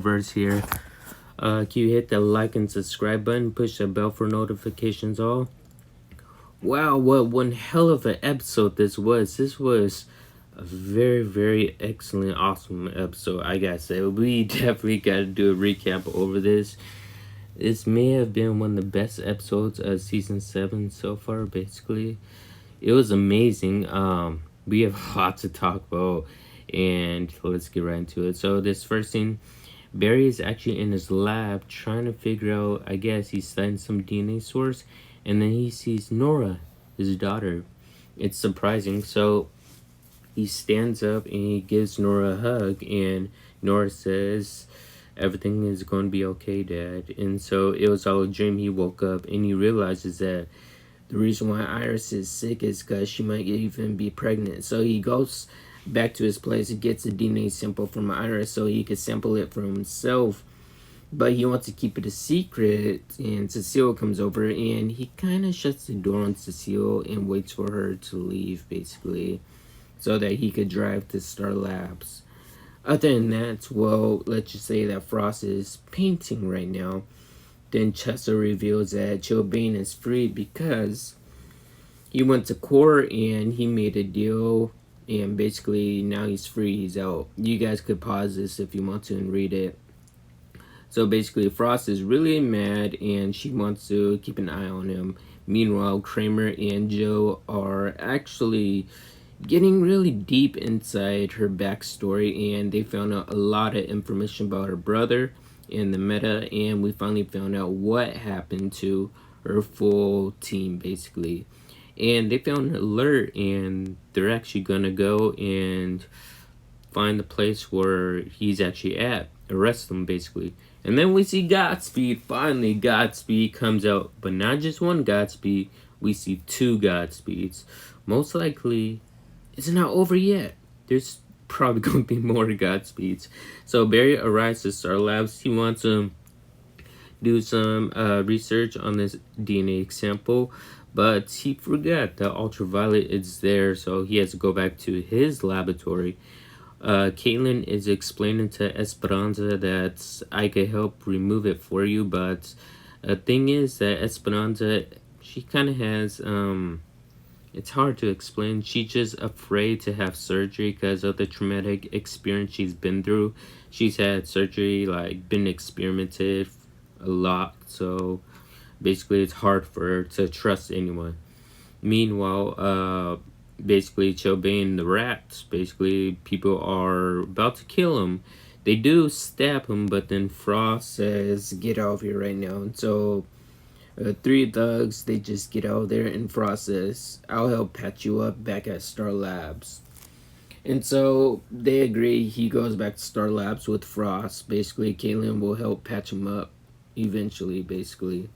Arrowverse here. Can you hit the like and subscribe button, push the bell for notifications all? Wow, what one hell of an episode this was. This was a very, very excellent, awesome episode, I gotta say. We definitely gotta do a recap over this. This may have been one of the best episodes of season 7 so far, basically. It was amazing. We have a lot to talk about, and let's get right into it. So this first scene, Barry is actually in his lab trying to figure out, I guess he's studying some DNA source, and then he sees Nora, his daughter. It's surprising. So he stands up and he gives Nora a hug, and Nora says, "Everything is going to be okay, Dad." And so it was all a dream. He woke up and he realizes that the reason why Iris is sick is because she might even be pregnant. So he goes back to his place and gets a DNA sample from Iris so he could sample it for himself. But he wants to keep it a secret, and Cecile comes over and he kind of shuts the door on Cecile and waits for her to leave, basically, so that he could drive to Star Labs. Other than that, well, let's just say that Frost is painting right now. Then Chester reveals that Chilbane is free because he went to court and he made a deal, and basically now he's free, he's out. You guys could pause this if you want to and read it. So basically Frost is really mad and she wants to keep an eye on him. Meanwhile, Kramer and Joe are actually getting really deep inside her backstory, and they found out a lot of information about her brother and the meta, and we finally found out what happened to her full team, basically. And they found an alert, and they're actually gonna go and find the place where he's actually at, arrest him, basically. And then we see Godspeed. Finally, Godspeed comes out, but not just one Godspeed, we see two Godspeeds. Most likely it's not over yet. There's probably going to be more Godspeeds. So Barry arrives to Star Labs. He wants to do some research on this DNA sample, but he forgot that ultraviolet is there, so he has to go back to his laboratory. Caitlin is explaining to Esperanza that I could help remove it for you, but the thing is that Esperanza, she kind of has it's hard to explain. She's just afraid to have surgery because of the traumatic experience she's been through. She's had surgery, like, been experimented a lot. So, basically, it's hard for her to trust anyone. Meanwhile, basically, Chilbane, the rats, basically, people are about to kill him. They do stab him, but then Frost says, "Get out of here right now." And so three thugs, they just get out there, and Frost says, "I'll help patch you up back at Star Labs." And so they agree. He goes back to Star Labs with Frost. Basically, Caitlin will help patch him up eventually, basically.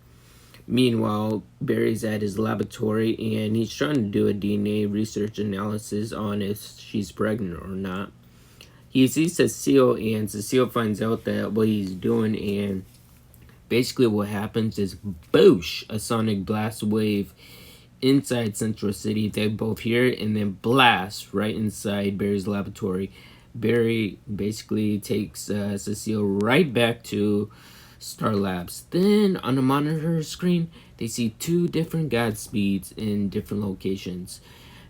Meanwhile, Barry's at his laboratory and he's trying to do a DNA research analysis on if she's pregnant or not. He sees Cecile, and Cecile finds out that what he's doing, and basically what happens is, boosh, a sonic blast wave inside Central City. They both hear it and then blast right inside Barry's laboratory. Barry basically takes Cecile right back to Star Labs. Then on the monitor screen, they see two different Godspeeds in different locations.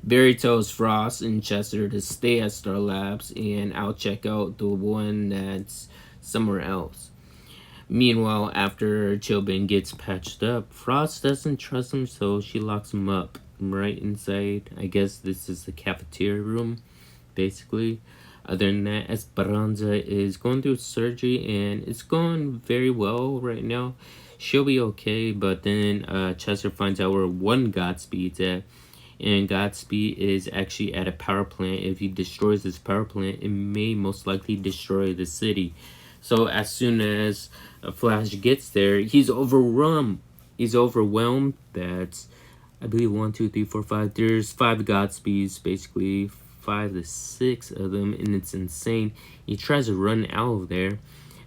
Barry tells Frost and Chester to stay at Star Labs, and I'll check out the one that's somewhere else. Meanwhile, after Chilbane gets patched up, Frost doesn't trust him, so she locks him up right inside. I guess this is the cafeteria room, basically. Other than that, Esperanza is going through surgery, and it's going very well right now. She'll be okay, but then Chester finds out where one Godspeed's at, and Godspeed is actually at a power plant. If he destroys this power plant, it may most likely destroy the city. So as soon as Flash gets there, he's overwhelmed. That's, I believe, 1, 2, 3, 4, 5. There's 5 Godspeeds, basically 5 to 6 of them, and it's insane. He tries to run out of there.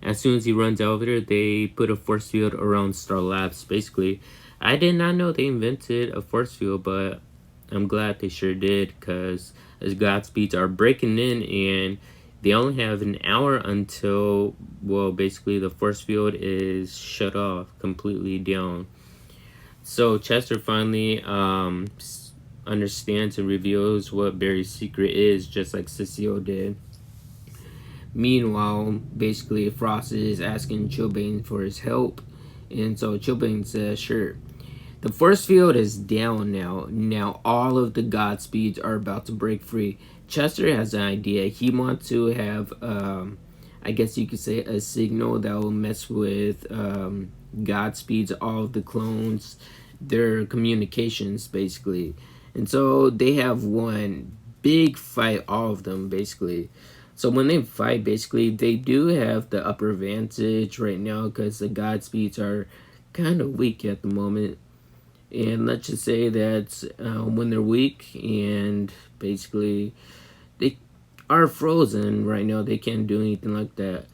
As soon as he runs out of there, they put a force field around Star Labs. Basically, I did not know they invented a force field, but I'm glad they sure did, because as Godspeeds are breaking in, and They only have an hour until, well, basically the force field is shut off completely down. So Chester finally understands and reveals what Barry's secret is, just like Cecile did. Meanwhile, basically Frost is asking Chilblain for his help, and so Chilblain says, sure. The force field is down now. Now all of the Godspeeds are about to break free. Chester has an idea. He wants to have, I guess you could say, a signal that will mess with Godspeeds, all of the clones, their communications, basically. And so they have one big fight, all of them, basically. So when they fight, basically, they do have the upper advantage right now because the Godspeeds are kind of weak at the moment. And let's just say that when they're weak and basically they are frozen right now, they can't do anything like that.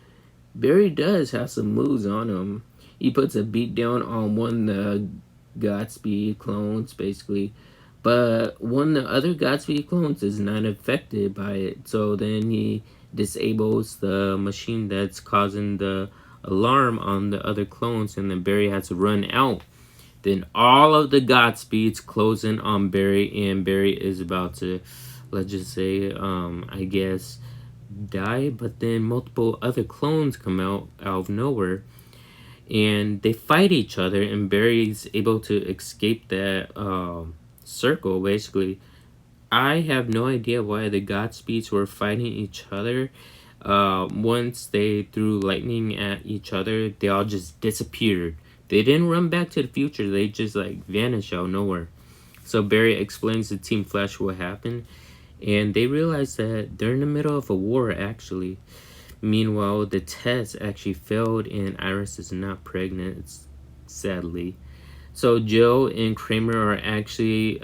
Barry does have some moves on him. He puts a beat down on one of the Godspeed clones, basically. But one of the other Godspeed clones is not affected by it. So then he disables the machine that's causing the alarm on the other clones, and then Barry has to run out. Then all of the Godspeeds close in on Barry, and Barry is about to, let's just say, I guess, die. But then multiple other clones come out of nowhere, and they fight each other, and Barry's able to escape that circle, basically. I have no idea why the Godspeeds were fighting each other. Once they threw lightning at each other, they all just disappeared. They didn't run back to the future. They just like vanished out of nowhere. So Barry explains to Team Flash what happened, and they realize that they're in the middle of a war, actually. Meanwhile, the test actually failed, and Iris is not pregnant, sadly. So Joe and Kramer are actually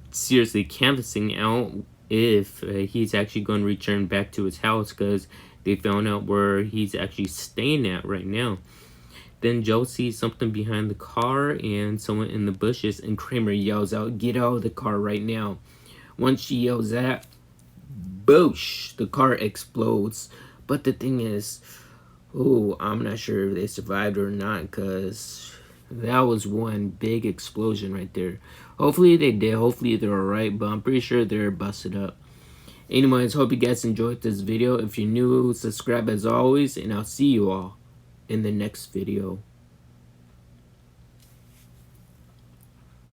seriously canvassing out if he's actually going to return back to his house, because they found out where he's actually staying at right now. Then Joe sees something behind the car and someone in the bushes, and Kramer yells out, "Get out of the car right now." Once she yells that, boosh, the car explodes. But the thing is, I'm not sure if they survived or not, because that was one big explosion right there. Hopefully they did. Hopefully they're alright, but I'm pretty sure they're busted up. Anyways, hope you guys enjoyed this video. If you're new, subscribe as always, and I'll see you all in the next video.